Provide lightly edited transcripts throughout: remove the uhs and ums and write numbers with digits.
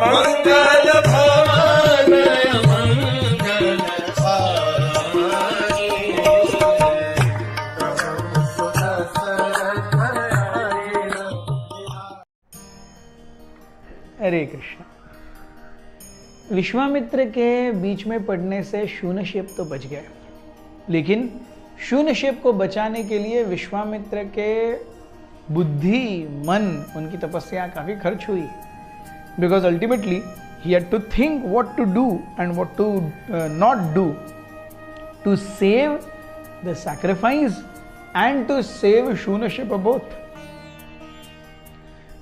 मंगल भवन मंगल हरे कृष्ण। विश्वामित्र के बीच में पड़ने से शून्यशेप तो बच गए, लेकिन शून्यशेप को बचाने के लिए विश्वामित्र के बुद्धि मन उनकी तपस्या काफी खर्च हुई, because ultimately he had to think what to do and what to not do to save the sacrifice and to save Shunahshepa both.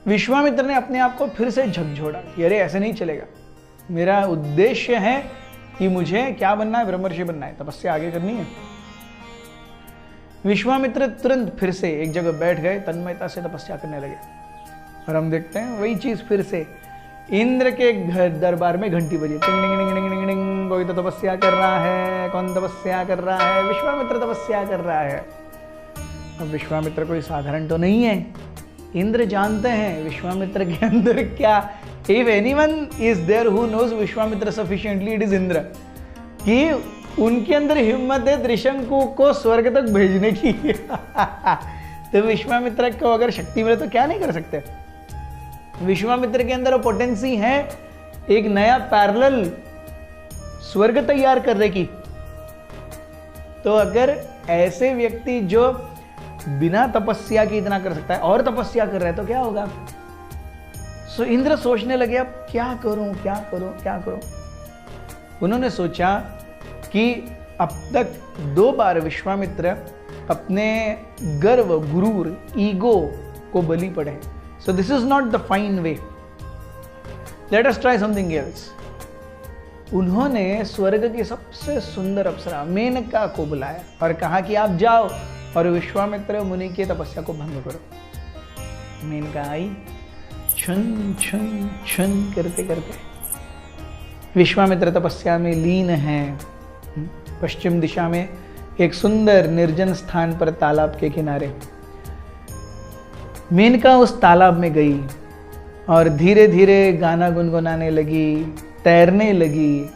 Vishwamitra ने अपने आप को फिर से झकझोड़ा कि अरे ऐसे नहीं चलेगा, मेरा उद्देश्य है कि मुझे क्या बनना है, ब्रह्मर्षि बनना है, तपस्या आगे करनी है। विश्वामित्र तुरंत फिर से एक जगह बैठ गए, तन्मयता से तपस्या करने लगे। और हम देखते हैं वही चीज फिर से इंद्र के घर दरबार में घंटी बजी, टिंग टिंग टिंग टिंग टिंग टिंग, कोई तो तपस्या कर रहा है। कौन तपस्या कर रहा है? विश्वामित्र तपस्या कर रहा है। अब विश्वामित्र कोई साधारण तो नहीं है, इंद्र जानते हैं विश्वामित्र के अंदर क्या। If anyone is there who knows Vishwamitra sufficiently, it is Indra, कि उनके अंदर हिम्मत है त्रिशंकु को स्वर्ग तक भेजने की। तो विश्वामित्र को अगर शक्ति मिले तो क्या नहीं कर सकते। विश्वामित्र के अंदर पोटेंसी है एक नया पैरेलल स्वर्ग तैयार करने की। तो अगर ऐसे व्यक्ति जो बिना तपस्या के इतना कर सकता है और तपस्या कर रहा है तो क्या होगा। सो इंद्र सोचने लगे अब क्या करूं क्या करूं क्या करूं। उन्होंने सोचा कि अब तक 2 बार विश्वामित्र अपने गर्व, गुरूर, ईगो को बलि पड़े। So this is not the fine way, let us try something else. उन्होंने स्वर्ग की सबसे सुंदर अप्सरा मेनका को बुलाया और कहा कि आप जाओ और विश्वामित्र मुनि की तपस्या को भंग करो। मेनका आई, छन छन छन करते करते विश्वामित्र तपस्या में लीन हैं। पश्चिम दिशा में एक सुंदर निर्जन स्थान पर तालाब के किनारे मेनका उस तालाब में गई और धीरे धीरे गाना गुनगुनाने लगी, तैरने लगी,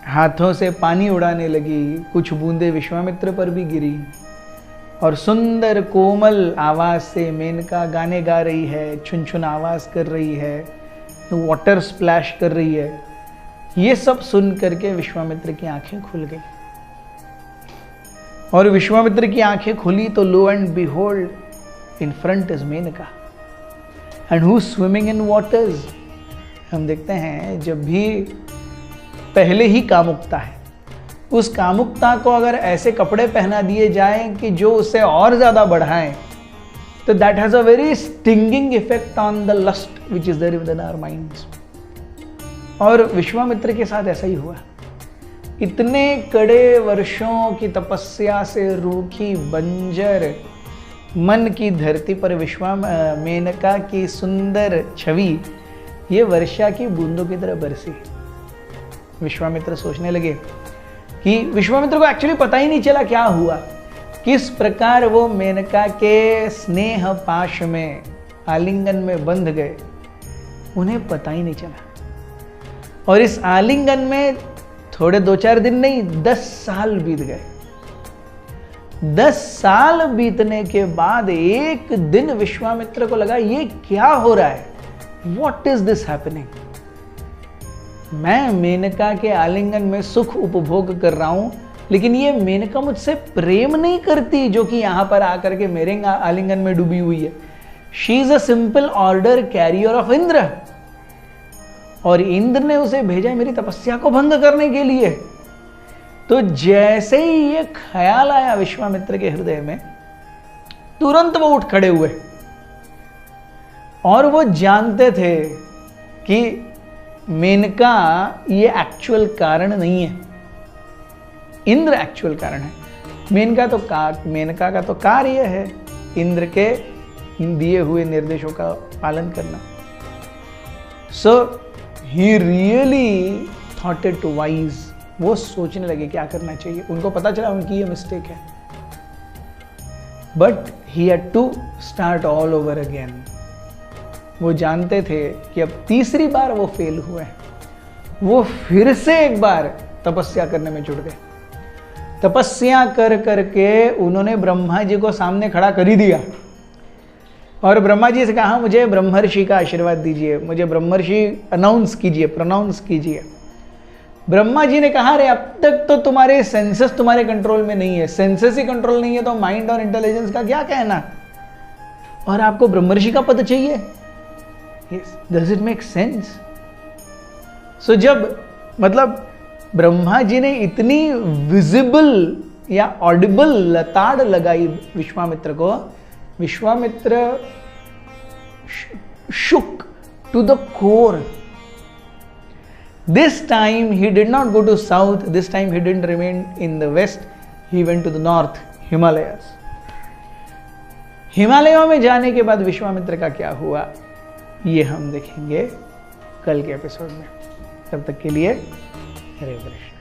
हाथों से पानी उड़ाने लगी। कुछ बूंदे विश्वामित्र पर भी गिरी और सुंदर कोमल आवाज से मेनका गाने गा रही है, छुन छुन आवाज कर रही है, वाटर स्प्लैश कर रही है। ये सब सुन करके विश्वामित्र की आंखें खुल गई और विश्वामित्र की आंखें खुली तो lo and behold in front is Menaka and who swimming in waters. हम देखते हैं जब भी पहले ही कामुकता है, उस कामुकता को अगर ऐसे कपड़े पहना दिए जाएं कि जो उसे और ज्यादा बढ़ाएं, तो that has a very stinging effect on the lust which is there with our minds. और विश्वामित्र के साथ ऐसा ही हुआ। इतने कड़े वर्षों की तपस्या से रूखी बंजर मन की धरती पर मेनका की सुंदर छवि ये वर्षा की बूंदों की तरह बरसी। विश्वामित्र सोचने लगे कि विश्वामित्र को एक्चुअली पता ही नहीं चला क्या हुआ, किस प्रकार वो मेनका के स्नेह पाश में, आलिंगन में बंध गए, उन्हें पता ही नहीं चला। और इस आलिंगन में थोड़े 2-4 दिन नहीं, 10 साल बीत गए। 10 साल बीतने के बाद एक दिन विश्वामित्र को लगा ये क्या हो रहा है, वॉट इज दिस हैपनिंग। मैं मेनका के आलिंगन में सुख उपभोग कर रहा हूं, लेकिन ये मेनका मुझसे प्रेम नहीं करती जो कि यहां पर आकर के मेरे आलिंगन में डूबी हुई है। She is a simple order carrier of Indra, और इंद्र ने उसे भेजा है मेरी तपस्या को भंग करने के लिए। तो जैसे ही ये ख्याल आया विश्वामित्र के हृदय में, तुरंत वो उठ खड़े हुए और वो जानते थे कि मेनका ये एक्चुअल कारण नहीं है, इंद्र एक्चुअल कारण है। मेनका का तो कार्य है इंद्र के दिए हुए निर्देशों का पालन करना। So he really thought it wise, वो सोचने लगे क्या करना चाहिए। उनको पता चला उनकी ये मिस्टेक है, but he had to start all over again. वो जानते थे कि अब तीसरी बार वो फेल हुए हैं, वो फिर से एक बार तपस्या करने में जुट गए। तपस्या कर करके उन्होंने ब्रह्मा जी को सामने खड़ा कर ही दिया और ब्रह्मा जी से कहा मुझे ब्रह्मर्षि का आशीर्वाद दीजिए, मुझे ब्रह्मर्षि अनाउंस कीजिए, प्रोनाउंस कीजिए। ब्रह्मा जी ने कहा अरे अब तक तो तुम्हारे सेंसेस तुम्हारे कंट्रोल में नहीं है, सेंसेस ही कंट्रोल नहीं है तो माइंड और इंटेलिजेंस का क्या कहना, और आपको ब्रह्मर्षि का पद चाहिए। Does it make sense? So जब मतलब ब्रह्मा जी ने इतनी विजिबल या ऑडिबल लताड़ लगाई विश्वामित्र को, Vishwamitra shook to the core. This time he did not go to south, this time he didn't remain in the west, he went to the north, Himalayas. हिमालयों में जाने के बाद विश्वामित्र का क्या हुआ ये हम देखेंगे कल के एपिसोड में। तब तक के लिए हरे कृष्ण।